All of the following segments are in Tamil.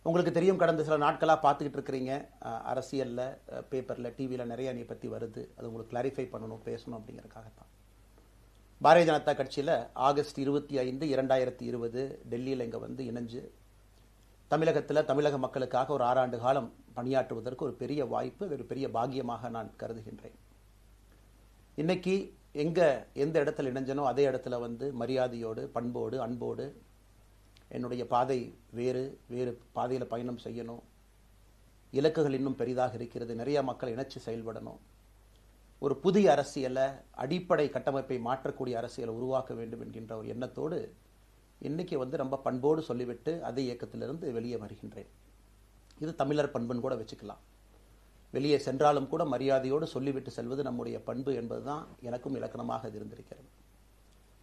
உங்களுக்கு தெரியும், கடந்த சில நாட்களாக பார்த்துக்கிட்டு இருக்கிறீங்க, அரசியலில், பேப்பரில், டிவியில் நிறைய என்னை பற்றி வருது. அது உங்களுக்கு கிளாரிஃபை பண்ணணும், பேசணும் அப்படிங்கிறதுக்காகத்தான். பாரதிய ஜனதா கட்சியில் ஆகஸ்ட் 25, 2020 டெல்லியில் இங்கே வந்து இணைஞ்சு தமிழகத்தில் தமிழக மக்களுக்காக ஒரு 6 ஆண்டு காலம் பணியாற்றுவதற்கு ஒரு பெரிய வாய்ப்பு, ஒரு பெரிய பாக்கியமாக நான் கருதுகின்றேன். இன்னைக்கு எந்த இடத்துல இணைஞ்சனோ அதே இடத்துல வந்து மரியாதையோடு, பண்போடு, அன்போடு என்னுடைய பாதை வேறு பாதையில் பயணம் செய்யணும். இலக்குகள் இன்னும் பெரிதாக இருக்கிறது. நிறைய மக்கள் இணைச்சு செயல்படணும். ஒரு புதிய அரசியலை, அடிப்படை கட்டமைப்பை மாற்றக்கூடிய அரசியலை உருவாக்க வேண்டும் என்கின்ற ஒரு எண்ணத்தோடு இன்னைக்கு வந்து ரொம்ப பண்போடு சொல்லிவிட்டு அதே இயக்கத்திலிருந்து வெளியே வருகின்றேன். இது தமிழர் பண்புன்னு கூட வச்சுக்கலாம். வெளியே சென்றாலும் கூட மரியாதையோடு சொல்லிவிட்டு செல்வது நம்முடைய பண்பு என்பதுதான் எனக்கும் இலக்கணமாக இருந்திருக்கிறது.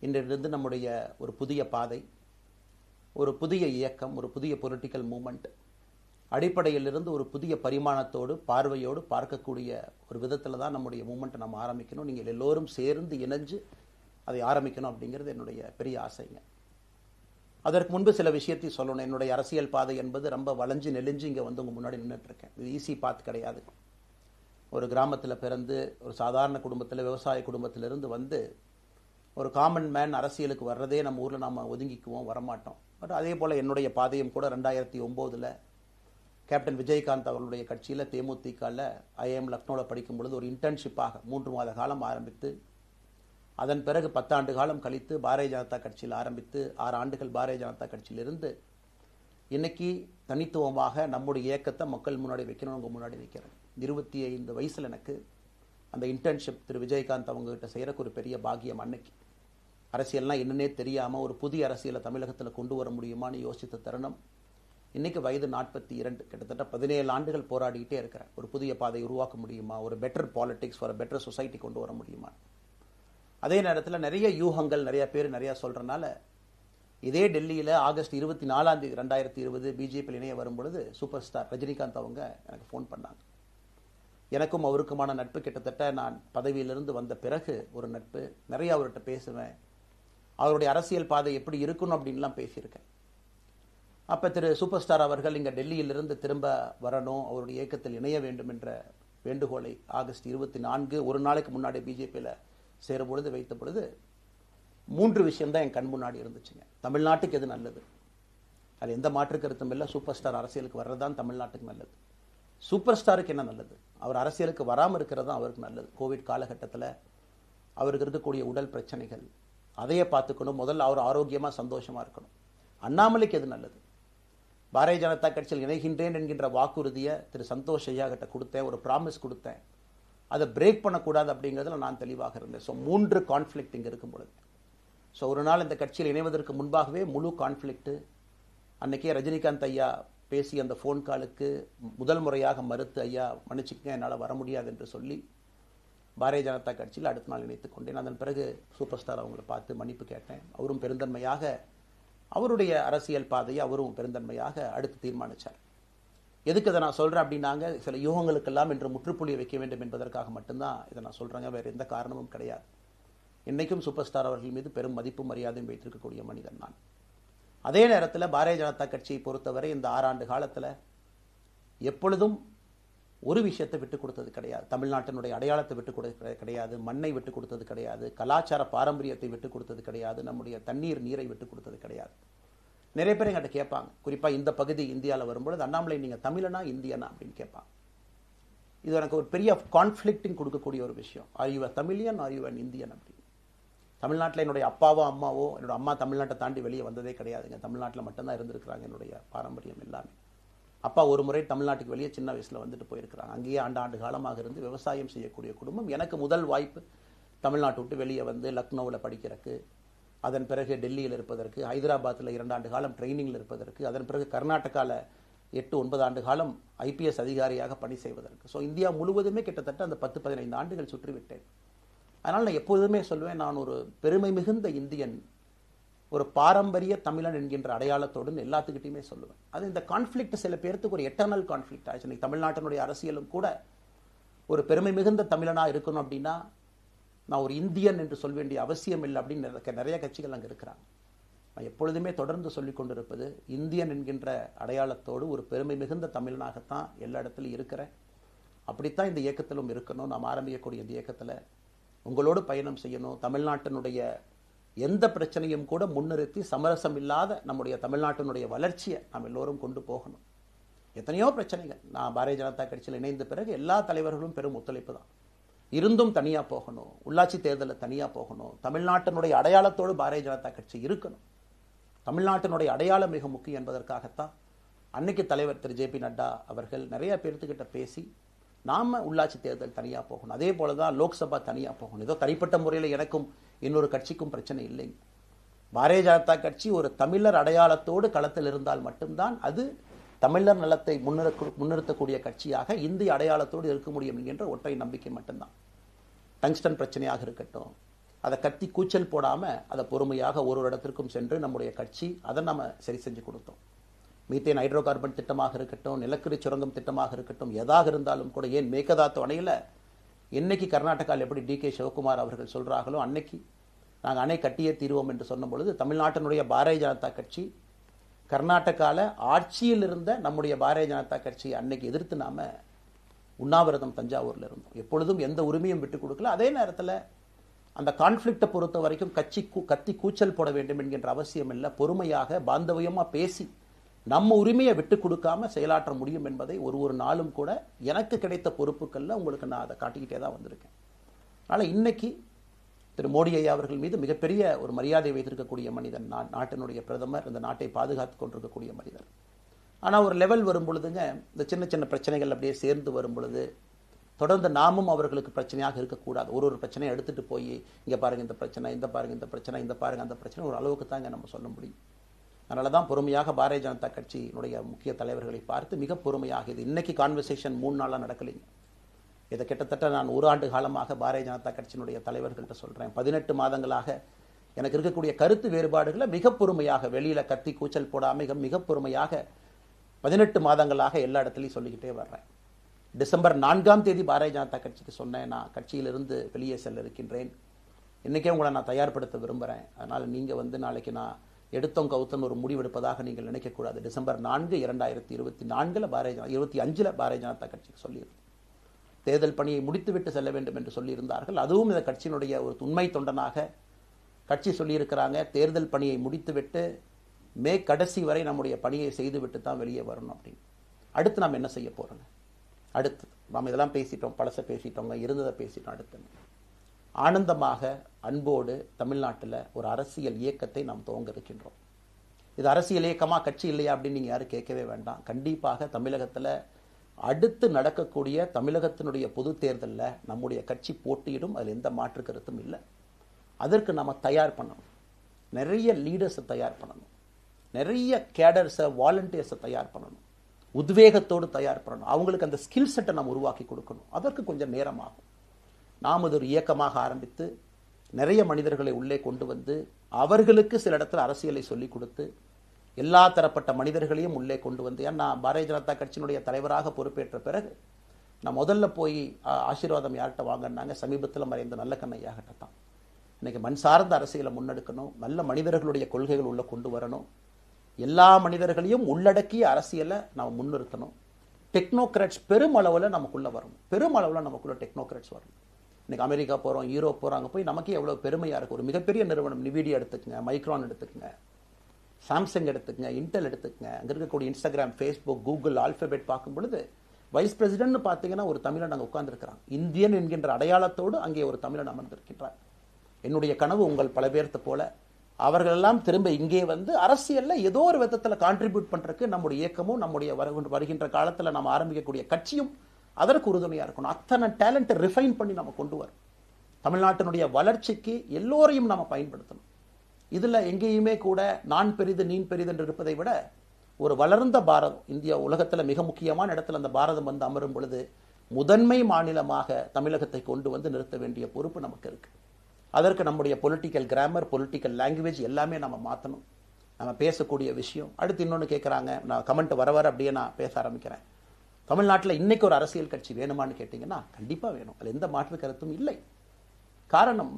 இன்றிலிருந்து நம்முடைய ஒரு புதிய பாதை, ஒரு புதிய இயக்கம், ஒரு புதிய பொலிட்டிக்கல் மூமெண்ட், அடிப்படையிலிருந்து ஒரு புதிய பரிமாணத்தோடு, பார்வையோடு பார்க்கக்கூடிய ஒரு விதத்தில் தான் நம்முடைய மூமெண்ட்டை நம்ம ஆரம்பிக்கணும். நீங்கள் எல்லோரும் சேர்ந்து இணைஞ்சு அதை ஆரம்பிக்கணும் அப்படிங்கிறது என்னுடைய பெரிய ஆசைங்க. அதற்கு முன்பு சில விஷயத்தை சொல்லணும். என்னுடைய அரசியல் பாதை என்பது ரொம்ப வளைஞ்சு நெளிஞ்சு இங்கே வந்து உங்கள் முன்னாடி நின்றுட்டு இருக்கேன். இது ஈஸி பாத் கிடையாது. ஒரு கிராமத்தில் பிறந்து ஒரு சாதாரண குடும்பத்தில், விவசாய குடும்பத்திலிருந்து வந்து ஒரு காமன் மேன் அரசியலுக்கு வர்றதே நம்ம ஊரில் நம்ம ஒதுங்கிக்குவோம், வரமாட்டோம். பட் அதே போல் என்னுடைய பாதையும் கூட 2009 கேப்டன் விஜயகாந்த் அவர்களுடைய கட்சியில் தேமுதிகவில் ஐஎம் லக்னோவில் படிக்கும் பொழுது ஒரு இன்டர்ன்ஷிப்பாக 3 மாத காலம் ஆரம்பித்து, அதன் பிறகு 10 ஆண்டு காலம் கழித்து பாரதிய ஜனதா கட்சியில் ஆரம்பித்து 6 ஆண்டுகள் பாரதிய ஜனதா கட்சியிலிருந்து இன்னைக்கு தனித்துவமாக நம்முடைய இயக்கத்தை மக்கள் முன்னாடி வைக்கணும். உங்கள் முன்னாடி வைக்கிறேன். 25 வயசில் எனக்கு அந்த இன்டர்ன்ஷிப் திரு விஜயகாந்த் அவங்ககிட்ட செய்கிறக்கு ஒரு பெரிய பாக்கியம். அன்னைக்கு அரசியல்னால் என்னன்னே தெரியாமல் ஒரு புதிய அரசியலை தமிழகத்தில் கொண்டு வர முடியுமான்னு யோசித்த தருணம். இன்னைக்கு வயது 42, கிட்டத்தட்ட 17 ஆண்டுகள் போராடிக்கிட்டே இருக்கிறேன். ஒரு புதிய பாதை உருவாக்க முடியுமா, ஒரு better politics for better society கொண்டு வர முடியுமா. அதே நேரத்தில் நிறைய யூகங்கள், நிறைய பேர் நிறையா சொல்கிறனால இதே டெல்லியில் ஆகஸ்ட் 24, 2020 பிஜேபியில் இணைய வரும்பொழுது சூப்பர் ஸ்டார் ரஜினிகாந்த் அவங்க எனக்கு ஃபோன் பண்ணாங்க. எனக்கும் அவருக்குமான நட்பு கிட்டத்தட்ட நான் பதவியிலிருந்து வந்த பிறகு ஒரு நட்பு. நிறைய அவர்கிட்ட பேசுவேன். அவருடைய அரசியல் பாதை எப்படி இருக்கணும் அப்படின்லாம் பேசியிருக்கேன். அப்போ திரு சூப்பர் ஸ்டார் அவர்கள் இங்கே டெல்லியிலிருந்து திரும்ப வரணும், அவருடைய இயக்கத்தில் இணைய வேண்டும் என்ற வேண்டுகோளை ஆகஸ்ட் 24 ஒரு நாளைக்கு முன்னாடி பிஜேபியில் சேரும் பொழுது வைத்த பொழுது 3 விஷயம்தான் என் கண் முன்னாடி இருந்துச்சுங்க. தமிழ்நாட்டுக்கு எது நல்லது, அது எந்த மாற்று கருத்தும் இல்லை. சூப்பர் ஸ்டார் அரசியலுக்கு வர்றதுதான் தமிழ்நாட்டுக்கு நல்லது. சூப்பர் ஸ்டாருக்கு என்ன நல்லது, அவர் அரசியலுக்கு வராமல் இருக்கிறது தான் அவருக்கு நல்லது. கோவிட் காலகட்டத்தில் அவருக்கு இருக்கக்கூடிய உடல் பிரச்சனைகள், அதையே பார்த்துக்கணும். முதல்ல அவர் ஆரோக்கியமாக சந்தோஷமாக இருக்கணும். அண்ணாமலைக்கு எது நல்லது, பாரதிய ஜனதா கட்சியில் இணைகின்றேன் என்கின்ற வாக்குறுதியை திரு சந்தோஷ் ஐயா கிட்ட கொடுத்தேன், ஒரு ப்ராமிஸ் கொடுத்தேன். அதை பிரேக் பண்ணக்கூடாது அப்படிங்கிறதுல நான் தெளிவாக இருந்தேன். ஸோ 3 கான்ஃப்ளிக்ட் இங்கே இருக்கும் பொழுது, ஸோ ஒரு நாள் இந்த கட்சியில் இணைவதற்கு முன்பாகவே முழு கான்ஃப்ளிக்ட். அன்னைக்கே ரஜினிகாந்த் ஐயா பேசி அந்த ஃபோன் காலுக்கு முதல் முறையாக மறுத்து, ஐயா மன்னிச்சுக்கங்க என்னால் வர முடியாது என்று சொல்லி பாரதிய ஜனதா கட்சியில் அடுத்த நாள் இணைத்துக் கொண்டேன். அதன் பிறகு சூப்பர் ஸ்டார் அவங்களை பார்த்து மன்னிப்பு கேட்டேன். அவரும் பெருந்தன்மையாக அவருடைய அரசியல் பாதையை அவரும் பெருந்தன்மையாக அடுத்து தீர்மானித்தார். எதுக்கு இதை நான் சொல்கிறேன் அப்படின்னாங்க, சில யூகங்களுக்கெல்லாம் இன்று முற்றுப்புள்ளி வைக்க வேண்டும் என்பதற்காக மட்டும்தான் இதை நான் சொல்கிறேங்க. வேறு எந்த காரணமும் கிடையாது. இன்றைக்கும் சூப்பர் ஸ்டார் அவர்கள் மீது பெரும் மதிப்பும் மரியாதையும் வைத்திருக்கக்கூடிய மனிதன் நான். அதே நேரத்தில் பாரதிய ஜனதா கட்சியை பொறுத்தவரை இந்த 6 ஆண்டு காலத்தில் எப்பொழுதும் ஒரு விஷயத்தை விட்டுக் கொடுத்தது கிடையாது. தமிழ்நாட்டினுடைய அடையாளத்தை விட்டுக் கொடுத்தது கிடையாது, மண்ணை விட்டுக் கொடுத்தது கிடையாது, கலாச்சார பாரம்பரியத்தை விட்டுக் கொடுத்தது கிடையாது, நம்முடைய நீரை விட்டுக் கொடுத்தது கிடையாது. நிறைய பேர் எங்கிட்ட கேட்பாங்க, குறிப்பாக இந்த பகுதி இந்தியாவில் வரும்பொழுது, அண்ணாமலை நீங்கள் தமிழனா இந்தியனா அப்படின்னு கேட்பாங்க. இது எனக்கு ஒரு பெரிய கான்ஃப்ளிக்டிங் கொடுக்கக்கூடிய ஒரு விஷயம். Are you a Tamilian, are you an Indian அப்படின்னு. தமிழ்நாட்டில் என்னுடைய அப்பாவோ அம்மாவோ, என்னோட அம்மா தமிழ்நாட்டை தாண்டி வெளியே வந்ததே கிடையாதுங்க. தமிழ்நாட்டில் மட்டும்தான் இருந்திருக்கிறாங்க. என்னுடைய பாரம்பரியம் எல்லாமே. அப்பா ஒரு முறை தமிழ்நாட்டுக்கு வெளியே சின்ன வயசில் வந்துட்டு போயிருக்கிறாங்க. அங்கேயே ஆண்டு காலமாக இருந்து விவசாயம் செய்யக்கூடிய குடும்பம். எனக்கு முதல் வாய்ப்பு தமிழ்நாட்டை விட்டு வெளியே வந்து லக்னோவில் படிக்கிறதுக்கு, அதன் பிறகு டெல்லியில் இருப்பதற்கு, ஹைதராபாத்தில் 2 ஆண்டு காலம் ட்ரைனிங்கில் இருப்பதற்கு, அதன் பிறகு கர்நாடகாவில் 8-9 ஆண்டு காலம் IPS அதிகாரியாக பணி செய்வதற்கு. ஸோ இந்தியா முழுவதுமே கிட்டத்தட்ட அந்த 10-15 ஆண்டுகள் சுற்றிவிட்டேன். அதனால் நான் எப்போதுமே சொல்லுவேன், நான் ஒரு பெருமை மிகுந்த இந்தியன், ஒரு பாரம்பரிய தமிழன் என்கின்ற அடையாளத்தோடு எல்லாத்துக்கிட்டையுமே சொல்லுவேன். அது இந்த கான்ஃப்ளிக்ட் சில பேருக்கு ஒரு எட்டர்னல் கான்ஃப்ளிக்ட் ஆச்சு. இன்னைக்கு தமிழ்நாட்டினுடைய அரசியலும் கூட ஒரு பெருமை மிகுந்த தமிழனாக இருக்கணும் அப்படின்னா நான் ஒரு இந்தியன் என்று சொல்ல வேண்டிய அவசியம் இல்லை அப்படின்னு நிறைய கட்சிகள் அங்கே இருக்கிறாங்க. நான் எப்பொழுதுமே தொடர்ந்து சொல்லிக் கொண்டிருப்பது, இந்தியன் என்கின்ற அடையாளத்தோடு ஒரு பெருமை மிகுந்த தமிழனாகத்தான் எல்லா இடத்துலையும் இருக்கிறேன். அப்படித்தான் இந்த இயக்கத்திலும் இருக்கணும். நாம் ஆரம்பிக்கக்கூடிய இந்த இயக்கத்தில் உங்களோடு பயணம் செய்யணும். தமிழ்நாட்டினுடைய எந்த பிரச்சனையும் கூட முன்னிறுத்தி சமரசம் இல்லாத நம்முடைய தமிழ்நாட்டினுடைய வளர்ச்சியை நாம் எல்லோரும் கொண்டு போகணும். எத்தனையோ பிரச்சனைகள். நான் பாரதிய ஜனதா கட்சியில் இணைந்த பிறகு எல்லா தலைவர்களும் பெரும் ஒத்துழைப்பு தான். இருந்தும் தனியாக போகணும், உள்ளாட்சி தேர்தலில் தனியாக போகணும், தமிழ்நாட்டினுடைய அடையாளத்தோடு பாரதிய ஜனதா கட்சி இருக்கணும். தமிழ்நாட்டினுடைய அடையாளம் மிக முக்கியம் என்பதற்காகத்தான் அன்னைக்கு தலைவர் திரு ஜே பி நட்டா அவர்கள் நிறைய பேர்த்துக்கிட்ட பேசி நாம உள்ளாட்சி தேர்தல் தனியாக போகணும், அதே போலதான் லோக்சபா தனியாக போகணும். ஏதோ தனிப்பட்ட முறையில் எனக்கும் இன்னொரு கட்சிக்கும் பிரச்சனை இல்லைங்க. பாரதிய ஜனதா கட்சி ஒரு தமிழர் அடையாளத்தோடு களத்தில் இருந்தால் மட்டும்தான் அது தமிழர் நலத்தை முன்னிறுத்தக்கூடிய கட்சியாக இந்திய அடையாளத்தோடு இருக்க முடியும் என்கின்ற ஒற்றை நம்பிக்கை மட்டும்தான். டங்ஸ்டன் பிரச்சனையாக இருக்கட்டும், அதை கத்தி கூச்சல் போடாம அதை பொறுமையாக ஒரு இடத்திற்கும் சென்று நம்முடைய கட்சி அதை நம்ம சரி செஞ்சு கொடுத்தோம். மீத்தேன் ஹைட்ரோ கார்பன் திட்டமாக இருக்கட்டும், நிலக்கரி சுரங்கம் திட்டமாக இருக்கட்டும், எதாக இருந்தாலும் கூட, ஏன் மேகதாத்து அணையில் இன்னைக்கு கர்நாடகாவில் எப்படி டி கே சிவகுமார் அவர்கள் சொல்றாங்களோ அன்னைக்கு நாங்கள் அணை கட்டியே தீர்வோம் என்று சொன்ன பொழுது தமிழ்நாட்டினுடைய பாரதிய ஜனதா கட்சி கர்நாடகாவில் ஆட்சியில் இருந்த நம்முடைய பாரதிய ஜனதா கட்சியை அன்னைக்கு எதிர்த்து நாம உண்ணாவிரதம் தஞ்சாவூரில் இருந்தோம். எப்பொழுதும் எந்த உரிமையும் விட்டுக் கொடுக்கல. அதே நேரத்தில் அந்த கான்ஃப்ளிக்டை பொறுத்த வரைக்கும் கத்தி கூச்சல் போட வேண்டும் என்கின்ற அவசியம் இல்லை. பொறுமையாக பாந்தவியமாக பேசி நம்ம உரிமையை விட்டு கொடுக்காம செயலாற்ற முடியும் என்பதை ஒரு நாளும் கூட எனக்கு கிடைத்த பொறுப்புகளில் உங்களுக்கு நான் அதை காட்டிக்கிட்டே தான் வந்திருக்கேன். அதனால் இன்னைக்கு திரு மோடி ஐயா அவர்கள் மீது மிகப்பெரிய ஒரு மரியாதை வைத்திருக்கக்கூடிய மனிதன், நாட்டினுடைய பிரதமர், இந்த நாட்டை பாதுகாத்து கொண்டிருக்கக்கூடிய மனிதர். ஆனால் ஒரு லெவல் வரும் பொழுதுங்க, இந்த சின்ன சின்ன பிரச்சனைகள் அப்படியே சேர்ந்து வரும் பொழுது தொடர்ந்து நாமும் அவர்களுக்கு பிரச்சனையாக இருக்கக்கூடாது. ஒரு பிரச்சனையை எடுத்துட்டு போய் இங்கே பாருங்க இந்த பிரச்சனை, இந்த பாருங்க இந்த பிரச்சனை, இந்த பாருங்க அந்த பிரச்சனை, ஒரு அளவுக்கு தாங்க நம்ம சொல்ல முடியும். அதனால தான் பொறுமையாக பாரதிய ஜனதா கட்சியினுடைய முக்கிய தலைவர்களை பார்த்து மிக பொறுமையாக, இது இன்னைக்கு கான்வர்சேஷன் 3 நாளாக நடக்கலைங்க. இதை கிட்டத்தட்ட நான் 1 ஆண்டு காலமாக பாரதிய ஜனதா கட்சியினுடைய தலைவர்கள்ட்ட சொல்றேன். 18 மாதங்களாக எனக்கு இருக்கக்கூடிய கருத்து வேறுபாடுகளை மிக பொறுமையாக, வெளியில கத்தி கூச்சல் போடாம மிக பொறுமையாக 18 மாதங்களாக எல்லா இடத்துலையும் சொல்லிக்கிட்டே வர்றேன். டிசம்பர் 4ஆம் தேதி பாரதிய ஜனதா கட்சிக்கு சொன்னேன், நான் கட்சியிலிருந்து வெளியே செல்ல இருக்கின்றேன், இன்னைக்கே உங்களை நான் தயார்படுத்த விரும்புகிறேன், அதனால் நீங்கள் நாளைக்கு நான் எடுத்தோம் கவுத்தன் ஒரு முடிவெடுப்பதாக நீங்கள் நினைக்கக்கூடாது. டிசம்பர் 4, 2024 25 பாரதிய ஜனதா கட்சிக்கு சொல்லியிருந்தேன். தேர்தல் பணியை முடித்துவிட்டு செல்ல வேண்டும் என்று சொல்லியிருந்தார்கள். அதுவும் இந்த கட்சியினுடைய ஒரு உண்மை தொண்டனாக கட்சி சொல்லியிருக்கிறாங்க, தேர்தல் பணியை முடித்துவிட்டு மே கடைசி வரை நம்முடைய பணியை செய்துவிட்டு தான் வெளியே வரணும் அப்படின்னு. அடுத்து நாம் என்ன செய்ய போறோங்க? அடுத்து நாம் இதெல்லாம் பேசிட்டோம், பழச பேசிட்டோங்க, இருந்ததை பேசிட்டோம். அடுத்து ஆனந்தமாக அன்போடு தமிழ்நாட்டில் ஒரு அரசியல் இயக்கத்தை நாம் துவங்க இருக்கின்றோம். இது அரசியல் இயக்கமா, கட்சி இல்லையா அப்படின்னு நீங்க யாரும் கேட்கவே வேண்டாம். கண்டிப்பாக தமிழகத்தில் அடுத்து நடக்கக்கூடிய தமிழகத்தினுடைய பொது தேர்தலில் நம்முடைய கட்சி போட்டியிடும், அதில் எந்த மாற்று கருத்தும் இல்லை. அதற்கு நம்ம தயார் பண்ணணும், நிறைய லீடர்ஸை தயார் பண்ணணும், நிறைய கேடர்ஸை, வாலண்டியர்ஸை தயார் பண்ணணும், உத்வேகத்தோடு தயார் பண்ணணும், அவங்களுக்கு அந்த ஸ்கில் செட்டை நம்ம உருவாக்கி கொடுக்கணும். அதற்கு கொஞ்சம் நேரமாகும். நாம் அது ஒரு இயக்கமாக ஆரம்பித்து நிறைய மனிதர்களை உள்ளே கொண்டு வந்து அவர்களுக்கு சில இடத்துல அரசியலை சொல்லிக் கொடுத்து எல்லா தரப்பட்ட மனிதர்களையும் உள்ளே கொண்டு வந்து, ஏன்னா பாரதிய ஜனதா கட்சியினுடைய தலைவராக பொறுப்பேற்ற பிறகு நான் முதல்ல போய் ஆசீர்வாதம் யார்கிட்ட வாங்கினாங்க, சமீபத்தில் மறைந்த நல்ல கண்ணையாகிட்ட தான். இன்னைக்கு மண் சார்ந்த அரசியலை முன்னெடுக்கணும், நல்ல மனிதர்களுடைய கொள்கைகள் உள்ள கொண்டு வரணும், எல்லா மனிதர்களையும் உள்ளடக்கிய அரசியலை நாம் முன்னிறுத்தணும். டெக்னோக்ராட்ஸ் பெருமளவில் நமக்குள்ள வரணும், பெருமளவில் நமக்குள்ள டெக்னோக்ராட்ஸ் வரணும். இன்னைக்கு அமெரிக்கா போகிறோம், யூரோப் போகிறோம், அங்கே போய் நமக்கே எவ்வளோ பெருமையாக இருக்குது. ஒரு மிகப்பெரிய நிறுவனம் நிவிடியா எடுத்துக்கங்க, மைக்ரான் எடுத்துக்கங்க, சாம்சங் எடுத்துக்கங்க, இன்டெல் எடுத்துக்கங்க, அங்கே இருக்கக்கூடிய இன்ஸ்டாகிராம், ஃபேஸ்புக், கூகுள், ஆல்பபெட் பார்க்கும் பொழுது வைஸ் பிரசிடென்ட்னு பார்த்தீங்கன்னா ஒரு தமிழன் அங்கே உட்கார்ந்துருக்கிறான். இந்தியன் என்கின்ற அடையாளத்தோடு அங்கே ஒரு தமிழன் அமர்ந்திருக்கின்றார். என்னுடைய கனவு உங்கள் பல பேர்த்த போல அவர்களெல்லாம் திரும்ப இங்கே வந்து அரசியலில் ஏதோ ஒரு விதத்தில் கான்ட்ரிபியூட் பண்ணுறதுக்கு நம்முடைய இயக்கமும் நம்முடைய வருகின்ற காலத்தில் நம்ம ஆரம்பிக்கக்கூடிய கட்சியும் அதற்கு உறுதுணையாக இருக்கணும். அத்தனை டேலண்ட்டை ரிஃபைன் பண்ணி நம்ம கொண்டு வரோம். தமிழ்நாட்டினுடைய வளர்ச்சிக்கு எல்லோரையும் நம்ம பயன்படுத்தணும். இதில் எங்கேயுமே கூட நான் பெரிது நீன் பெரிது என்று இருப்பதை விட ஒரு வளர்ந்த பாரதம், இந்தியா உலகத்தில் மிக முக்கியமான இடத்துல அந்த பாரதம் வந்து அமரும் பொழுது முதன்மை மாநிலமாக தமிழகத்தை கொண்டு வந்து நிறுத்த வேண்டிய பொறுப்பு நமக்கு இருக்கு. அதற்கு நம்முடைய பொலிட்டிக்கல் கிராமர், பொலிட்டிக்கல் லாங்குவேஜ் எல்லாமே நம்ம மாற்றணும். நம்ம பேசக்கூடிய விஷயம். அடுத்து இன்னொன்று கேட்குறாங்க, நான் கமெண்ட் வர அப்படியே நான் பேச ஆரம்பிக்கிறேன். தமிழ்நாட்டில் இன்னைக்கு ஒரு அரசியல் கட்சி வேணுமான்னு கேட்டிங்கன்னா கண்டிப்பாக வேணும், அதில் எந்த மாற்று கருத்தும் இல்லை. காரணம்,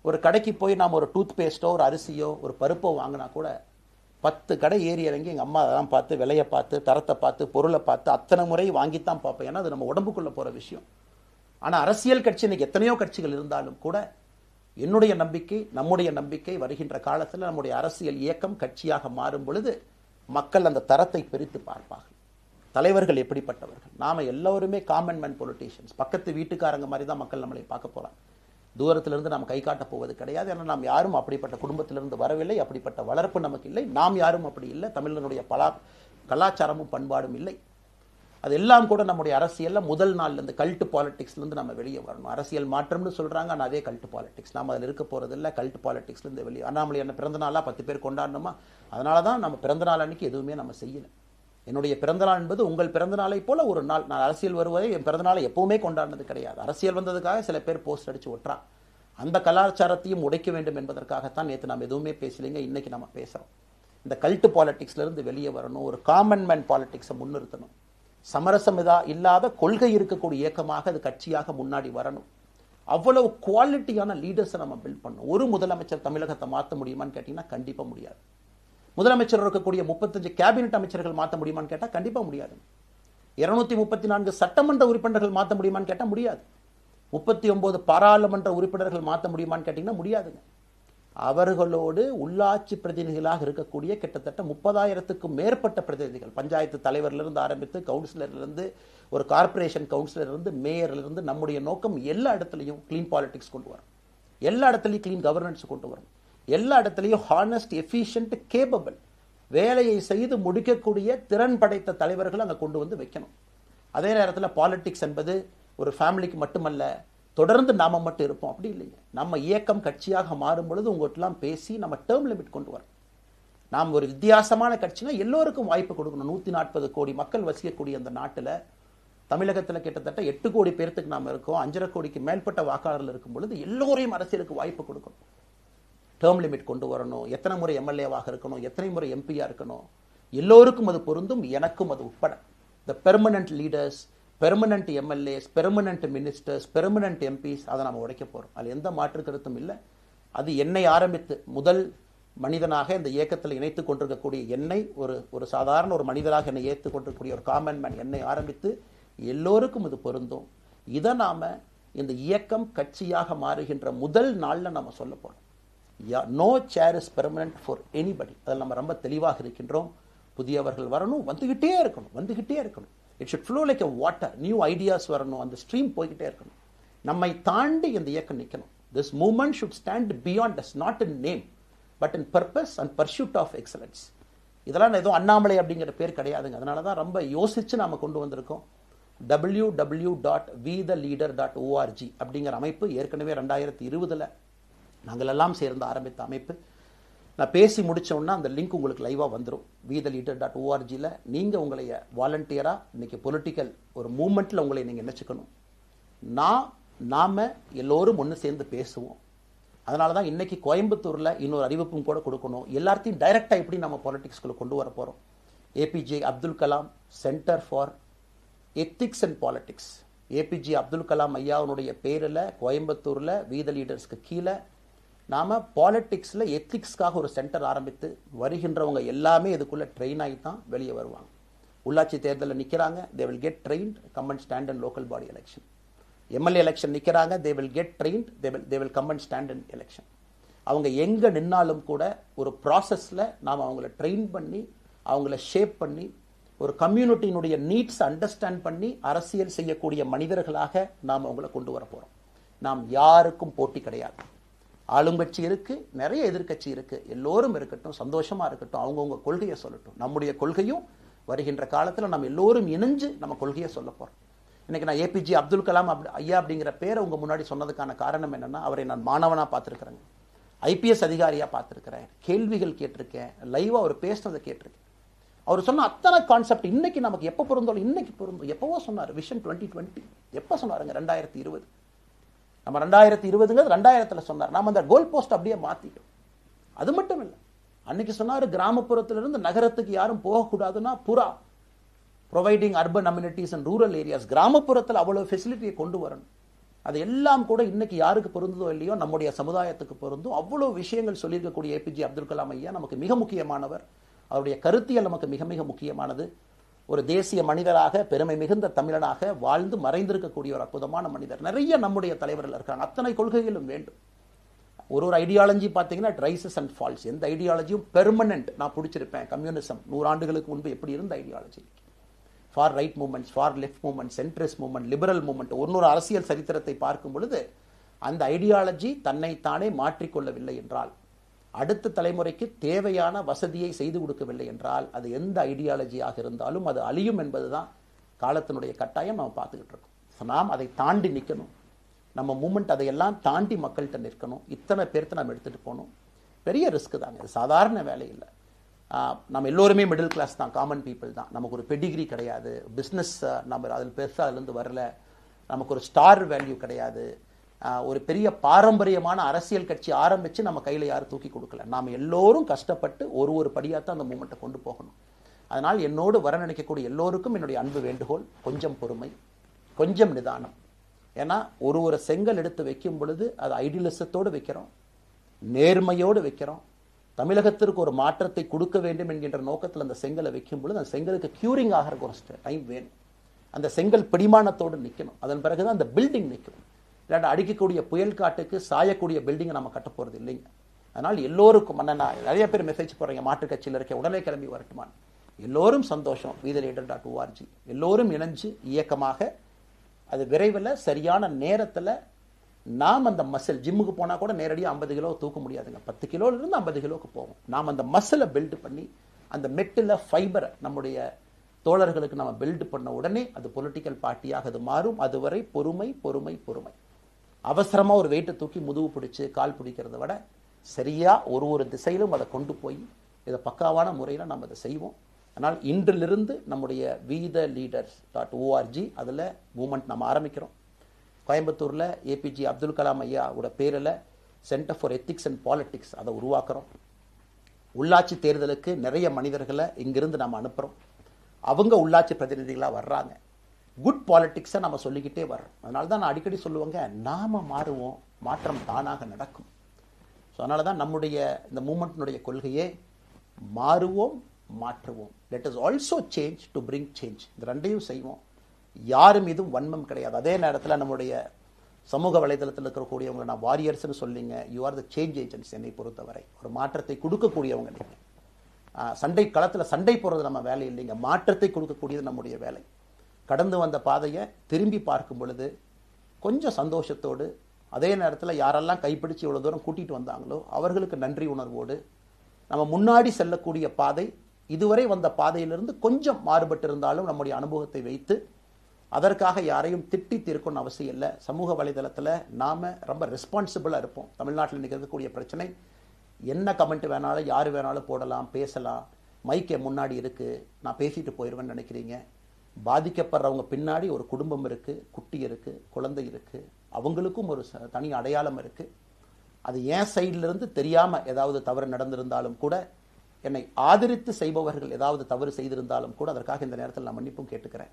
ஒரு கடைக்கு போய் நாம் ஒரு டூத் பேஸ்ட்டோ ஒரு அரிசியோ ஒரு பருப்போ வாங்கினா கூட 10 கடை ஏறி இறங்கி எங்கள் அம்மா அதெல்லாம் பார்த்து விலையை பார்த்து தரத்தை பார்த்து பொருளை பார்த்து அத்தனை முறை வாங்கித்தான் பார்ப்பேன். ஏன்னா அது நம்ம உடம்புக்குள்ளே போகிற விஷயம். ஆனால் அரசியல் கட்சி இன்னைக்கு எத்தனையோ கட்சிகள் இருந்தாலும் கூட என்னுடைய நம்பிக்கை, நம்முடைய நம்பிக்கை, வருகின்ற காலத்தில் நம்முடைய அரசியல் இயக்கம் கட்சியாக மாறும் பொழுது மக்கள் அந்த தரத்தை பிரித்து பார்ப்பார்கள். தலைவர்கள் எப்படிப்பட்டவர்கள்? நாம எல்லோருமே காமன் மேன் பொலிட்டீஷியன்ஸ். பக்கத்து வீட்டுக்காரங்க மாதிரி தான் மக்கள் நம்மளை பார்க்க போறாங்க. தூரத்திலிருந்து நாம் கை காட்ட போவது கிடையாது. ஏன்னா நாம் யாரும் அப்படிப்பட்ட குடும்பத்திலிருந்து வரவில்லை, அப்படிப்பட்ட வளர்ப்பு நமக்கு இல்லை, நாம் யாரும் அப்படி இல்லை, தமிழனுடைய கலாச்சாரமும் பண்பாடும் இல்லை. அதெல்லாம் கூட நம்முடைய அரசியலில் முதல் நாள்ல இந்த கல்ட்டு பாலிடிக்ஸ்லேருந்து நம்ம வெளியே வரணும். அரசியல் மாற்றம்னு சொல்றாங்க, ஆனால் அதே கல்ட்டு பாலிடிக்ஸ். நாம் அதில் இருக்க போறது இல்லை. கல்ட்டு பாலிடிக்ஸ்லேருந்து வெளியே. அண்ணாமலை என்ன பிறந்த நாளாக 10 பேர் கொண்டாடணுமா? அதனால தான் நம்ம பிறந்த நாள் அன்னைக்கு எதுவுமே நம்ம செய்யலை. என்னுடைய பிறந்தநாள் என்பது உங்கள் பிறந்தநாளை போல ஒரு நாள். நான் அரசியல் வருவதை என் பிறந்தநாளை எப்பவுமே கொண்டாடினது கிடையாது. அரசியல் வந்ததுக்காக சில பேர் போஸ்ட் அடிச்சு ஒட்டுறா. அந்த கலாச்சாரத்தையும் உடைக்க வேண்டும் என்பதற்காகத்தான் நேற்று நாம் எதுவுமே பேசலைங்க, இன்னைக்கு நம்ம பேசுறோம். இந்த கல்ட்டு பாலிடிக்ஸ்ல இருந்து வெளியே வரணும். ஒரு காமன் மேன் பாலிடிக்ஸை முன்னிறுத்தணும். சமரசம் இல்லாத கொள்கை இருக்கக்கூடிய இயக்கமாக அது கட்சியாக முன்னாடி வரணும். அவ்வளவு குவாலிட்டியான லீடர்ஸை நம்ம பில்ட் பண்ணணும். ஒரு முதலமைச்சர் தமிழகத்தை மாற்ற முடியுமான்னு கேட்டீங்கன்னா கண்டிப்பா முடியாது. முதலமைச்சர் இருக்கக்கூடிய 35 கேபினெட் அமைச்சர்கள் மாற்ற முடியுமான்னு கேட்டால் கண்டிப்பாக முடியாது. 234 சட்டமன்ற உறுப்பினர்கள் மாற்ற முடியுமான்னு கேட்டால் முடியாது. 39 பாராளுமன்ற உறுப்பினர்கள் மாற்ற முடியுமான்னு கேட்டீங்கன்னா முடியாதுங்க. அவர்களோடு உள்ளாட்சி பிரதிநிதிகளாக இருக்கக்கூடிய கிட்டத்தட்ட 30,000க்கும் மேற்பட்ட பிரதிநிதிகள், பஞ்சாயத்து தலைவரிலிருந்து ஆரம்பித்து கவுன்சிலரிலிருந்து ஒரு கார்பரேஷன் கவுன்சிலரிலிருந்து மேயரிலிருந்து, நம்முடைய நோக்கம் எல்லா இடத்துலையும் கிளீன் பாலிடிக்ஸ் கொண்டு வரும், எல்லா இடத்துலையும் கிளீன் கவர்னன்ஸ் கொண்டு வரும், எல்லா இடத்துலையும் ஹானஸ்ட், எஃபிஷியன்ட், கேபபிள், வேலையை செய்து முடிக்கக்கூடிய திறன் படைத்த தலைவர்கள் அங்கே கொண்டு வந்து வைக்கணும். அதே நேரத்தில் பாலிடிக்ஸ் என்பது ஒரு ஃபேமிலிக்கு மட்டுமல்ல, தொடர்ந்து நாம மட்டும் இருப்போம் அப்படி இல்லைங்க. நம்ம இயக்கம் கட்சியாக மாறும் பொழுது உங்கள்கிட்டலாம் பேசி நம்ம டேர்ம் லிமிட் கொண்டு வரோம். நாம் ஒரு வித்தியாசமான கட்சினா எல்லோருக்கும் வாய்ப்பு கொடுக்கணும். 140 கோடி மக்கள் வசிக்கக்கூடிய அந்த நாட்டில், தமிழகத்தில் கிட்டத்தட்ட 8 கோடி பேர்த்துக்கு நாம் இருக்கோம். 5.5 கோடிக்கு மேற்பட்ட வாக்காளர்கள் இருக்கும் பொழுது எல்லோரையும் அரசியலுக்கு வாய்ப்பு கொடுக்கணும். டேர்ம் லிமிட் கொண்டு வரணும். எத்தனை முறை எம்எல்ஏவாக இருக்கணும், எத்தனை முறை எம்பியா இருக்கணும், எல்லோருக்கும் அது பொருந்தும், எனக்கும் அது உட்பட. The permanent leaders, permanent MLAs, permanent ministers, permanent MPs, அதை நம்ம உடைக்க போறோம். அது எந்த மாற்று கருத்தும் இல்லை. அது என்னை ஆரம்பித்து முதல் மனிதனாக இந்த இயக்கத்தில் இணைத்துக் கொண்டிருக்கக்கூடிய என்னை, ஒரு சாதாரண ஒரு மனிதராக என்னை ஏற்றுக் கொண்டிருக்கக்கூடிய ஒரு காமன் மேன் என்னை ஆரம்பித்து எல்லோருக்கும் இது பொருந்தும். இதை நாம இந்த இயக்கம் கட்சியாக மாறுகின்ற முதல் நாள்ல நம்ம சொல்ல போறோம். No chair is permanent for anybody. அதில் நம்ம ரொம்ப தெளிவாக இருக்கின்றோம். புதியவர்கள் வரணும், வந்துகிட்டே இருக்கணும். It should flow like a water. New ideas வரணும், அந்த ஸ்ட்ரீம் போய்கிட்டே இருக்கணும். நம்மை தாண்டி இந்த இயக்கம் நிற்கணும். This movement should stand beyond us, not in name but in purpose and pursuit of excellence. இதெல்லாம் ஏதோ அண்ணாமலை அப்படிங்கிற பேர் கிடையாதுங்க. அதனால தான் ரொம்ப யோசிச்சு நாம கொண்டு வந்திருக்கோம். www.vetheleader.org அப்படிங்கிற அமைப்பு ஏற்கனவே 2020 நாங்கள் எல்லாம் சேர்ந்து ஆரம்பித்த அமைப்பு. நான் பேசி முடிச்சோன்னா அந்த லிங்க் உங்களுக்கு லைவா வந்துடும். vetheleader.org நீங்கள் உங்களை வாலண்டியரா இன்னைக்கு பொலிட்டிக்கல் ஒரு மூவ்மெண்ட்ல உங்களை நீங்க நினைச்சுக்கணும். நாம எல்லோரும் ஒன்று சேர்ந்து பேசுவோம். அதனால தான் இன்னைக்கு கோயம்புத்தூர்ல இன்னொரு அறிவிப்பும் கூட கொடுக்கணும். எல்லாத்தையும் டைரக்டா எப்படி நம்ம பாலிடிக்ஸ்குள்ள கொண்டு வர போறோம். APJ Abdul Kalam centre for ethics and politics, APJ Abdul Kalam ஐயாவுடைய பேரில் கோயம்புத்தூர்ல வி த லீடர்ஸ்க்கு கீழே நாம பாலிடிக்ஸ்ல எத்திக்ஸ்க்காக ஒரு சென்டர் ஆரம்பித்து வருகின்றவங்க எல்லாமே இதுக்குள்ள ட்ரெயின் ஆகி தான் வெளியே வருவாங்க. உள்ளாட்சி தேர்தலில் நிற்கிறாங்க, they will get trained, come and stand in local body election. MLA election நிற்கிறாங்க, they will get trained, they will come and stand in election. அவங்க எங்க நின்னாலும் கூட ஒரு ப்ராசஸ்ல நாம் அவங்கள ட்ரெயின் பண்ணி, அவங்கள ஷேப் பண்ணி, ஒரு கம்யூனிட்டியினுடைய நீட்ஸ் அண்டர்ஸ்டாண்ட் பண்ணி அரசியல் செய்யக்கூடிய மனிதர்களாக நாம் அவங்கள கொண்டு வர போறோம். நாம் யாருக்கும் போட்டி கிடையாது. ஆளுங்கட்சி இருக்கு, நிறைய எதிர்கட்சி இருக்கு, எல்லோரும் இருக்கட்டும், சந்தோஷமா இருக்கட்டும், அவங்கவுங்க கொள்கையை சொல்லட்டும். நம்முடைய கொள்கையும் வருகின்ற காலத்தில் நம்ம எல்லோரும் இணைஞ்சு நம்ம கொள்கையை சொல்ல போறோம். இன்னைக்கு நான் ஏபிஜே அப்துல் கலாம் ஐயா அப்படிங்கிற பேரை உங்க முன்னாடி சொன்னதுக்கான காரணம் என்னன்னா, அவரை நான் மாணவனா பார்த்திருக்கிறேன், ஐபிஎஸ் அதிகாரியா பார்த்திருக்கிறேன், கேள்விகள் கேட்டிருக்கேன், லைவா அவர் பேசினதை கேட்டிருக்கேன். அவர் சொன்ன அத்தனை கான்செப்ட் இன்னைக்கு நமக்கு எப்போ பொருந்தோம், இன்னைக்கு பொருந்தும். எப்பவோ சொன்னார் விஷன் 2020, எப்போ சொன்னாருங்க? 2020. நம்ம 2020 2000 சொன்னார். நாம அந்த கோல் போஸ்ட் அப்படியே மாத்திட்டோம். அது மட்டும் இல்லை, அன்னைக்கு சொன்னாரு கிராமப்புறத்திலிருந்து நகரத்துக்கு யாரும் போகக்கூடாதுன்னா புறா providing urban amenities and rural areas, கிராமப்புறத்தில் அவ்வளவு ஃபெசிலிட்டியை கொண்டு வரணும். அது எல்லாம் கூட இன்னைக்கு யாருக்கு பொருந்ததோ இல்லையோ நம்முடைய சமுதாயத்துக்கு பொருந்தும். அவ்வளோ விஷயங்கள் சொல்லியிருக்கக்கூடிய ஏபிஜே அப்துல் கலாம் ஐயா நமக்கு மிக முக்கியமானவர். அவருடைய கருத்தியல் நமக்கு மிக மிக முக்கியமானது. ஒரு தேசிய மனிதராக, பெருமை மிகுந்த தமிழனாக வாழ்ந்து மறைந்திருக்கக்கூடிய ஒரு அற்புதமான மனிதர். நிறைய நம்முடைய தலைவர்கள் இருக்காங்க. அத்தனை கொள்கைகளும் வேண்டும். ஒரு ஐடியாலஜி பார்த்தீங்கன்னா ரைசஸ் அண்ட் ஃபால்ஸ். எந்த ஐடியாலஜியும் பெர்மனன்ட் நான் பிடிச்சிருப்பேன். கம்யூனிசம் 100 ஆண்டுகளுக்கு முன்பு எப்படி இருந்த ideology, for right movements, for left movement, centrist movement, liberal movement, ஒரு அரசியல் சரித்திரத்தை பார்க்கும் பொழுது அந்த ஐடியாலஜி தன்னைத்தானே மாற்றிக்கொள்ளவில்லை என்றால், அடுத்த தலைமுறைக்கு தேவையான வசதியை செய்து கொடுக்கவில்லை என்றால், அது எந்த ஐடியாலஜியாக இருந்தாலும் அது அழியும் என்பதுதான் காலத்தினுடைய கட்டாயம். நம்ம பார்த்துக்கிட்டு இருக்கோம். நாம் அதை தாண்டி நிற்கணும். நம்ம மூமெண்ட் அதையெல்லாம் தாண்டி மக்கள்கிட்ட நிற்கணும். இத்தனை பேர்த்து நம்ம எடுத்துகிட்டு போகணும். பெரிய ரிஸ்க் தாங்க, இது சாதாரண வேலை இல்லை. நம்ம எல்லோருமே மிடில் கிளாஸ் தான், காமன் பீப்புள் தான். நமக்கு ஒரு பெடிகிரி கிடையாது, பிஸ்னஸ் நம்ம அதில் பெருசாக அதுலேருந்து வரல, நமக்கு ஒரு ஸ்டார் வேல்யூ கிடையாது, ஒரு பெரிய பாரம்பரியமான அரசியல் கட்சி ஆரம்பித்து நம்ம கையில் யாரும் தூக்கி கொடுக்கல. நாம் எல்லோரும் கஷ்டப்பட்டு ஒரு படியாக தான் அந்த மூமெண்ட்டை கொண்டு போகணும். அதனால் என்னோடு வர நினைக்கக்கூடிய எல்லோருக்கும் என்னுடைய அன்பு வேண்டுகோள், கொஞ்சம் பொறுமை, கொஞ்சம் நிதானம். ஏன்னா ஒரு செங்கல் எடுத்து வைக்கும் பொழுது அது ஐடியலிசத்தோடு வைக்கிறோம், நேர்மையோடு வைக்கிறோம். தமிழகத்திற்கு ஒரு மாற்றத்தை கொடுக்க வேண்டும் என்கின்ற நோக்கத்தில் அந்த செங்கலை வைக்கும் பொழுது அந்த செங்கலுக்கு கியூரிங் ஆகிற ஒரு டைம் வேணும். அந்த செங்கல் பிடிமானத்தோடு நிற்கணும். அதன் பிறகுதான் அந்த பில்டிங் நிற்கும். இல்லாட்ட அடிக்கக்கூடிய புயல் காட்டுக்கு சாயக்கூடிய பில்டிங்கை நம்ம கட்ட போகிறது இல்லைங்க. அதனால் எல்லோருக்கும் நிறைய பேர் மெசேஜ் போடுறீங்க, மாற்றுக் கட்சியில் இருக்க உடனே கிளம்பி வரட்டுமான். எல்லோரும் சந்தோஷம். wethereader.org எல்லோரும் இணைஞ்சு இயக்கமாக அது விரைவில் சரியான நேரத்தில் நாம் அந்த மசில், ஜிம்முக்கு போனால் கூட நேரடியாக 50 கிலோ தூக்க முடியாதுங்க, 10 கிலோலேருந்து 50 கிலோவுக்கு போவோம். நாம் அந்த மசிலை பில்டு பண்ணி அந்த மெட்டில் ஃபைபரை நம்முடைய தோழர்களுக்கு நம்ம பில்டு பண்ண உடனே அது பொலிட்டிக்கல் பார்ட்டியாக அது மாறும். அதுவரை பொறுமை பொறுமை பொறுமை. அவசரமாக ஒரு வெயிட்டை தூக்கி முதுகு பிடிச்சி கால் பிடிக்கிறத விட சரியாக ஒரு திசையிலும் அதை கொண்டு போய் இதை பக்காவான முறையில் நம்ம அதை செய்வோம். ஆனால் இன்றிலிருந்து நம்முடைய wethereader.org அதில் மூமெண்ட் நம்ம ஆரம்பிக்கிறோம். கோயம்புத்தூரில் ஏபிஜே அப்துல் கலாம் ஐயாவோட பேரில் centre for ethics and politics அதை உருவாக்குறோம். உள்ளாட்சி தேர்தலுக்கு நிறைய மனிதர்களை இங்கிருந்து நம்ம அனுப்புகிறோம். அவங்க உள்ளாட்சி பிரதிநிதிகளாக வர்றாங்க. குட் பாலிட்டிக்ஸை நம்ம சொல்லிக்கிட்டே வர்றோம். அதனால தான் நான் அடிக்கடி சொல்லுவாங்க, நாம் மாறுவோம், மாற்றம் தானாக நடக்கும். ஸோ அதனால தான் நம்முடைய இந்த மூமெண்ட்டினுடைய கொள்கையே மாறுவோம், மாற்றுவோம். Let us also change to bring change. இந்த ரெண்டையும் செய்வோம். யாரும் இதுவும் வன்மம் கிடையாது. அதே நேரத்தில் நம்முடைய சமூக வலைதளத்தில் இருக்கக்கூடியவங்களை நான் வாரியர்ஸ்னு சொல்லிங்க, you are the change agents. என்னை பொறுத்தவரை ஒரு மாற்றத்தை கொடுக்கக்கூடியவங்க நீங்கள். சண்டை களத்தில் சண்டை போடுறது நம்ம வேலை இல்லைங்க, மாற்றத்தை கொடுக்கக்கூடியது நம்முடைய வேலை. கடந்து வந்த பாதையை திரும்பி பார்க்கும் பொழுது கொஞ்சம் சந்தோஷத்தோடு, அதே நேரத்தில் யாரெல்லாம் கைப்பிடிச்சு இவ்வளோ தூரம் கூட்டிகிட்டு வந்தாங்களோ அவர்களுக்கு நன்றி உணர்வோடு, நம்ம முன்னாடி செல்லக்கூடிய பாதை இதுவரை வந்த பாதையிலிருந்து கொஞ்சம் மாறுபட்டு இருந்தாலும் நம்முடைய அனுபவத்தை வைத்து அதற்காக யாரையும் திட்டி தீர்க்கணும்னு அவசியம் இல்லை. சமூக வலைதளத்தில் நாம் ரொம்ப ரெஸ்பான்சிபிளாக இருப்போம். தமிழ்நாட்டில் நிகழக்கூடிய பிரச்சனை, என்ன கமெண்ட் வேணாலும் யார் வேணாலும் போடலாம், பேசலாம், மைக்கே முன்னாடி இருக்குது, நான் பேசிட்டு போயிடுவேன்னு நினைக்கிறீங்க. பாதிக்கப்படுறவங்க பின்னாடி ஒரு குடும்பம் இருக்குது, குட்டி இருக்குது, குழந்தை இருக்குது, அவங்களுக்கும் ஒரு தனி அடையாளம் இருக்குது. அது என் சைட்லேருந்து தெரியாமல் ஏதாவது தவறு நடந்திருந்தாலும் கூட, என்னை ஆதரித்து செய்பவர்கள் ஏதாவது தவறு செய்திருந்தாலும் கூட அதற்காக இந்த நேரத்தில் நான் மன்னிப்பும் கேட்டுக்கிறேன்.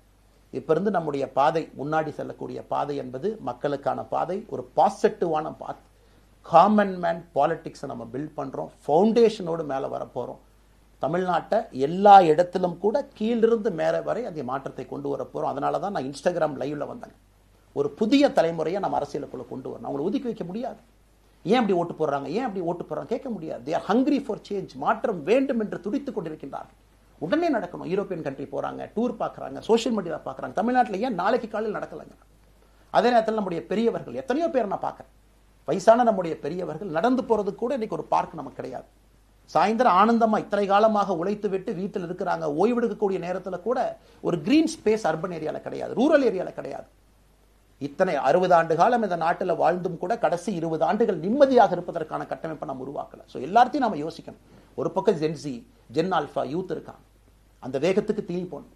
இப்போ இருந்து நம்முடைய பாதை, முன்னாடி செல்லக்கூடிய பாதை என்பது மக்களுக்கான பாதை, ஒரு பாசிட்டிவான பாத். காமன் மேன் பாலிட்டிக்ஸை நம்ம பில்ட் பண்ணுறோம். ஃபவுண்டேஷனோடு மேலே வரப்போகிறோம். தமிழ்நாட்டை எல்லா இடத்திலும் கூட கீழிருந்து மேலே வரை அந்த மாற்றத்தை கொண்டு வர போகிறோம். அதனால தான் நான் இன்ஸ்டாகிராம் லைவில் வந்தேங்க. ஒரு புதிய தலைமுறையை நம்ம அரசியலுக்குள்ளே கொண்டு வரணும். அவங்களை ஒதுக்கி வைக்க முடியாது. ஏன் அப்படி ஓட்டு போடுறாங்க, ஏன் அப்படி ஓட்டு போடுறாங்க கேட்க முடியாது. They are hungry for change. மாற்றம் வேண்டும் என்று துடித்துக் கொண்டிருக்கின்றார்கள். உடனே நடக்கணும். யூரோப்பியன் கண்ட்ரி போகிறாங்க, டூர் பார்க்குறாங்க, சோஷியல் மீடியாவில் பார்க்குறாங்க. தமிழ்நாட்டில் ஏன் நாளைக்கு காலையில் நடக்கலைங்க? அதே நேரத்தில் நம்முடைய பெரியவர்கள் எத்தனையோ பேர் நான் பார்க்குறேன். வயசான நம்முடைய பெரியவர்கள் நடந்து போகிறது கூட இன்னைக்கு ஒரு பார்க் நமக்கு கிடையாது. சாயந்தரம் ஆனந்தமாக இத்தனை காலமாக உழைத்து விட்டு வீட்டில் இருக்கிறாங்க. ஓய்வெடுக்கக்கூடிய நேரத்தில் கூட ஒரு கிரீன் ஸ்பேஸ் அர்பன் ஏரியாவில் கிடையாது, ரூரல் ஏரியாவில் கிடையாது. இத்தனை 60 ஆண்டு காலம் இந்த நாட்டில் வாழ்ந்தும் கூட கடைசி 20 ஆண்டுகள் நிம்மதியாக இருப்பதற்கான கட்டமைப்பை நம்ம உருவாக்கல. ஸோ எல்லாத்தையும் நம்ம யோசிக்கணும். ஒரு பக்கம் ஜென்சி, ஜென் ஆல்ஃபா யூத் இருக்காங்க, அந்த வேகத்துக்கு தீனி போகணும்.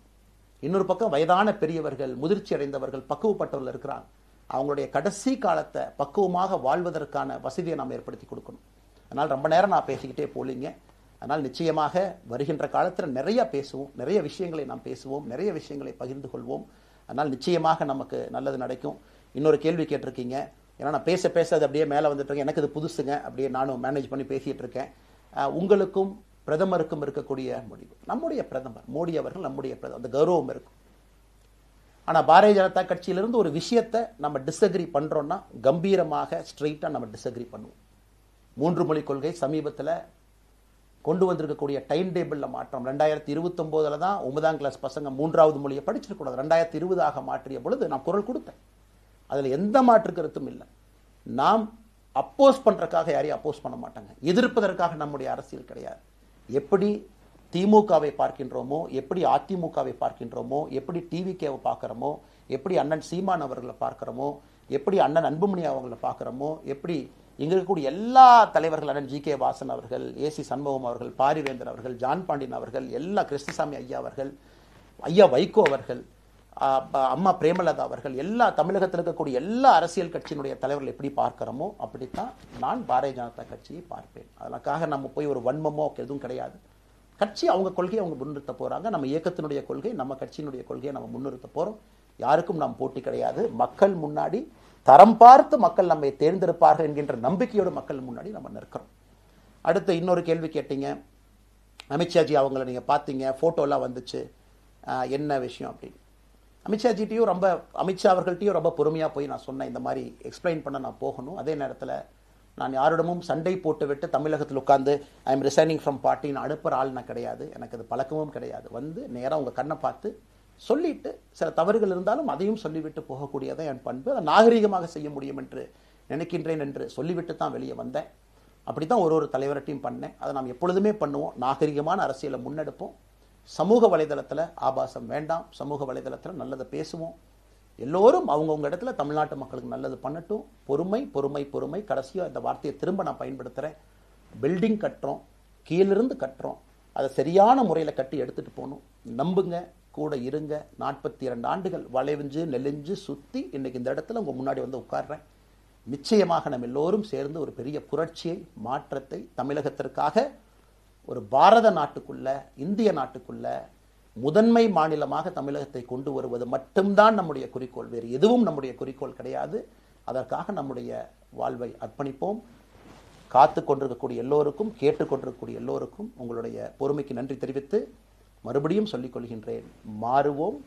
இன்னொரு பக்கம் வயதான பெரியவர்கள், முதிர்ச்சி அடைந்தவர்கள், பக்குவப்பட்டவர்கள் இருக்கிறாங்க. அவங்களுடைய கடைசி காலத்தை பக்குவமாக வாழ்வதற்கான வசதியை நாம் ஏற்படுத்தி கொடுக்கணும். அதனால் ரொம்ப நேரம் நான் பேசிக்கிட்டே போலிங்க. அதனால் நிச்சயமாக வருகின்ற காலத்தில் நிறைய பேசுவோம், நிறைய விஷயங்களை நாம் பேசுவோம், நிறைய விஷயங்களை பகிர்ந்து கொள்வோம். அதனால் நிச்சயமாக நமக்கு நல்லது நடக்கும். இன்னொரு கேள்வி கேட்டிருக்கீங்க. ஏன்னா நான் பேச பேச அது அப்படியே மேலே வந்துட்டு இருக்கேன். எனக்கு இது புதுசுங்க, அப்படியே நானும் மேனேஜ் பண்ணி பேசிட்டு இருக்கேன். உங்களுக்கும் பிரதமருக்கும் இருக்கக்கூடிய முடிவு, நம்முடைய பிரதமர் மோடி அவர்கள் நம்முடைய பிரதமர், அந்த கௌரவம் இருக்கும். ஆனால் பாரதிய ஜனதா கட்சியிலிருந்து ஒரு விஷயத்தை நம்ம டிஸ்அக்ரி பண்ணுறோன்னா கம்பீரமாக ஸ்ட்ரெயிட்டாக நம்ம டிஸ்அக்ரி பண்ணுவோம். 3 மொழி கொள்கை சமீபத்தில் கொண்டு வந்திருக்கக்கூடிய டைம் டேபிளில் மாற்றம். 2029 தான் 9ஆம் கிளாஸ் பசங்க 3வது மொழியை படிச்சிருக்கூடாது, 2020 மாற்றிய பொழுது நான் குரல் கொடுத்தேன். அதில் எந்த மாற்று கருத்தும் இல்லை. நாம் அப்போஸ் பண்ணுறதுக்காக யாரையும் அப்போஸ் பண்ண மாட்டாங்க, எதிர்ப்பதற்காக நம்முடைய அரசியல் கிடையாது. எப்படி திமுகவை பார்க்கின்றோமோ, எப்படி அதிமுகவை பார்க்கின்றோமோ, எப்படி டிவிகேவை பார்க்குறோமோ, எப்படி அண்ணன் சீமான் அவர்களை பார்க்குறோமோ, எப்படி அண்ணன் அன்புமணி அவர்களை பார்க்குறோமோ, எப்படி இங்கே இருக்கக்கூடிய எல்லா தலைவர்கள், அண்ணன் ஜி.கே. வாசன் அவர்கள், ஏசி சண்முகம் அவர்கள், பாரிவேந்தர் அவர்கள், ஜான் பாண்டியன் அவர்கள், எல்லா கிருஷ்ணசாமி ஐயா அவர்கள், ஐயா வைகோ அவர்கள், அம்மா பிரேமலதா அவர்கள், எல்லா தமிழகத்தில் இருக்கக்கூடிய எல்லா அரசியல் கட்சியினுடைய தலைவர்கள் எப்படி பார்க்கிறோமோ அப்படித்தான் நான் பாரதிய ஜனதா கட்சியை பார்ப்பேன். அதற்காக நம்ம போய் ஒரு வன்மமோ எதுவும் கிடையாது. கட்சி அவங்க கொள்கையை அவங்க முன்னிறுத்த போறாங்க. நம்ம இயக்கத்தினுடைய கொள்கை, நம்ம கட்சியினுடைய கொள்கையை நம்ம முன்னிறுத்த போறோம். யாருக்கும் நாம் போட்டி கிடையாது. மக்கள் முன்னாடி தரம் பார்த்து மக்கள் நம்மை தேர்ந்தெடுப்பார்கள் என்கின்ற நம்பிக்கையோடு மக்கள் முன்னாடி நம்ம நிற்கிறோம். அடுத்து இன்னொரு கேள்வி கேட்டீங்க. அமித்ஷாஜி அவங்கள நீங்கள் பார்த்தீங்க, ஃபோட்டோலாம் வந்துச்சு, என்ன விஷயம் அப்படின்னு. அமித்ஷாஜிட்டையும் அமித்ஷா அவர்கள்ட்டையும் ரொம்ப பொறுமையாக போய் நான் சொன்னேன், இந்த மாதிரி எக்ஸ்பிளைன் பண்ண நான் போகணும். அதே நேரத்தில் நான் யாரிடமும் சண்டை போட்டு விட்டு தமிழகத்தில் உட்காந்து ஐ எம் ரிசைனிங் ஃப்ரம் பார்ட்டின்னு அனுப்புகிற ஆள் நான் கிடையாது. எனக்கு அது பழக்கமும் கிடையாது. வந்து நேராக உங்கள் கண்ணை பார்த்து சொல்லிட்டு, சில தவறுகள் இருந்தாலும் அதையும் சொல்லிவிட்டு போகக்கூடியதான் என் பண்பு. அதை நாகரீகமாக செய்ய முடியும் என்று நினைக்கின்றேன் என்று சொல்லிவிட்டு தான் வெளியே வந்தேன். அப்படி தான் ஒரு தலைவர்கிட்டையும் பண்ணேன். அதை நாம் எப்பொழுதுமே பண்ணுவோம். நாகரிகமான அரசியலை முன்னெடுப்போம். சமூக வலைதளத்தில் ஆபாசம் வேண்டாம். சமூக வலைதளத்தில் நல்லதை பேசுவோம். எல்லோரும் அவங்கவுங்க இடத்துல தமிழ்நாட்டு மக்களுக்கு நல்லது பண்ணட்டும். பொறுமை பொறுமை பொறுமை. கடைசியாக இந்த வார்த்தையை திரும்ப நான் பயன்படுத்துகிறேன். பில்டிங் கட்டுறோம், கீழிருந்து கட்டுறோம், அதை சரியான முறையில் கட்டி எடுத்துகிட்டு போகணும். நம்புங்க, கூட இருங்க. 42 ஆண்டுகள் வளைவிஞ்சு நெலிஞ்சு சுற்றி இன்னைக்கு இந்த இடத்துல உங்கள் முன்னாடி வந்து உட்கார்றேன். நிச்சயமாக நம்ம எல்லோரும் சேர்ந்து ஒரு பெரிய புரட்சியை, மாற்றத்தை தமிழகத்திற்காக, ஒரு பாரத நாட்டுக்குள்ள, இந்திய நாட்டுக்குள்ள முதன்மை மாநிலமாக தமிழகத்தை கொண்டு வருவது மட்டும்தான் நம்முடைய குறிக்கோள். வேறு எதுவும் நம்முடைய குறிக்கோள் கிடையாது. அதற்காக நம்முடைய வாழ்வை அர்ப்பணிப்போம். காத்து கொண்டிருக்கக்கூடிய எல்லோருக்கும், கேட்டுக்கொண்டிருக்கக்கூடிய எல்லோருக்கும் உங்களுடைய பொறுமைக்கு நன்றி தெரிவித்து மறுபடியும் சொல்லிக் கொள்கின்றேன். மாறுவோம்.